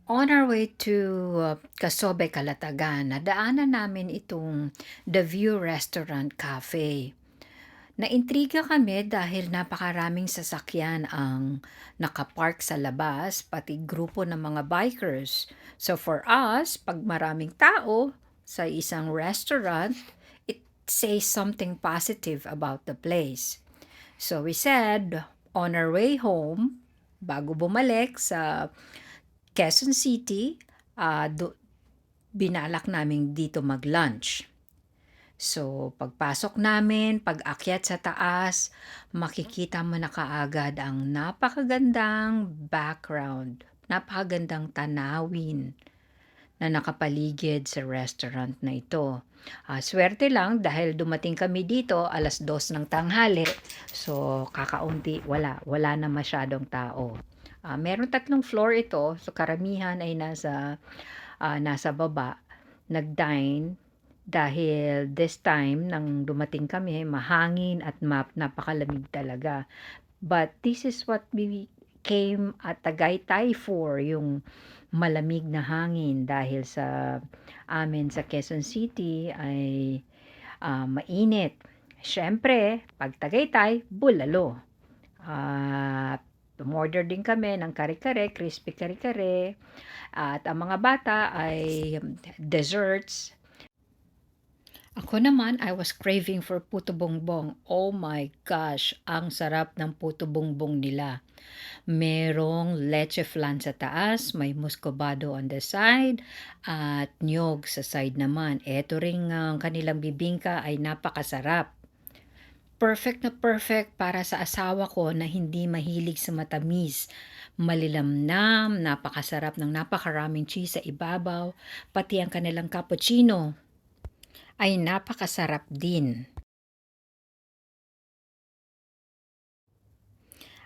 On our way to Casobe, Calatagan, nadaanan namin itong The View Restaurant Cafe. Naintriga kami dahil napakaraming sasakyan ang nakapark sa labas, pati grupo ng mga bikers. So for us, pag maraming tao sa isang restaurant, it says something positive about the place. So we said, on our way home, bago bumalik sa Quezon City, binalak namin dito mag-lunch. So, pagpasok namin, pag-akyat sa taas, makikita mo na kaagad ang napakagandang background, napakagandang tanawin na nakapaligid sa restaurant na ito. Swerte lang dahil dumating kami dito 2:00 ng tanghali. So, kakaunti, wala na masyadong tao. Meron 3 floor ito, so karamihan ay nasa baba, nag-dine dahil this time nang dumating kami, mahangin at napakalamig talaga. But this is what we came at Tagaytay for, yung malamig na hangin dahil sa amin sa Quezon City ay mainit. Siyempre, pag Tagaytay, bulalo. At umorder din kami ng kare-kare, crispy kare-kare. At ang mga bata ay desserts. Ako naman, I was craving for puto bongbong. Oh my gosh, ang sarap ng puto bongbong nila. Merong leche flan sa taas, may muscovado on the side, at nyog sa side naman. Eto ring ang kanilang bibingka ay napakasarap. Perfect na perfect para sa asawa ko na hindi mahilig sa matamis. Malilamnam, napakasarap ng napakaraming cheese sa ibabaw, pati ang kanilang cappuccino ay napakasarap din.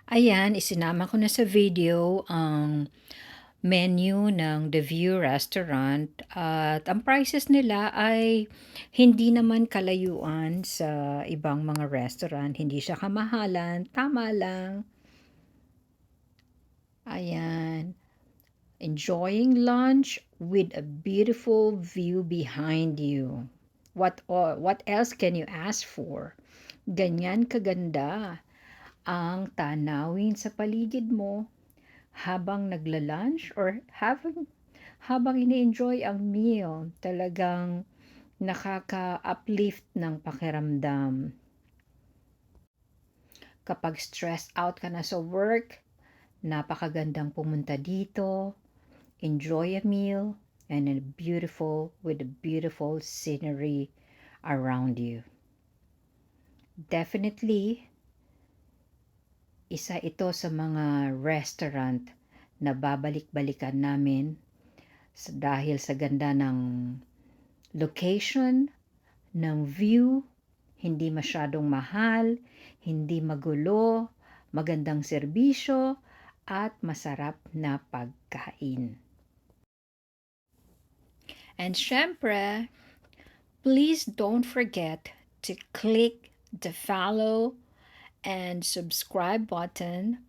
Ayan, isinama ko na sa video ang menu ng The View Restaurant at ang prices nila ay hindi naman kalayuan sa ibang mga restaurant. Hindi siya kamahalan, tama lang. Ayan, enjoying lunch with a beautiful view behind you. What else can you ask for? Ganyan kaganda ang tanawin sa paligid mo habang nagla-lunch or habang ini-enjoy ang meal. Talagang nakaka-uplift ng pakiramdam. Kapag stressed out ka na sa work, napakagandang pumunta dito, enjoy a meal, and with a beautiful scenery around you. Definitely, isa ito sa mga restaurant na babalik-balikan namin dahil sa ganda ng location, ng view, hindi masyadong mahal, hindi magulo, magandang serbisyo, at masarap na pagkain. And syempre, please don't forget to click the follow and subscribe button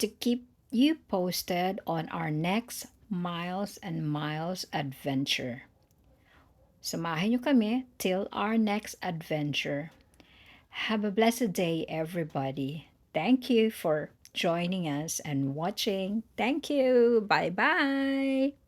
to keep you posted on our next Miles and Miles adventure. Samahin niyo kami till our next adventure. Have a blessed day, everybody. Thank you for joining us and watching. Thank you. Bye bye.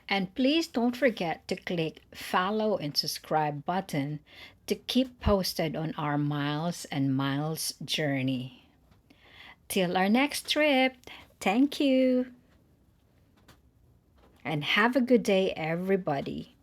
And please don't forget to click follow and subscribe button to keep posted on our Miles and Miles journey. Till our next trip, thank you. And have a good day, everybody.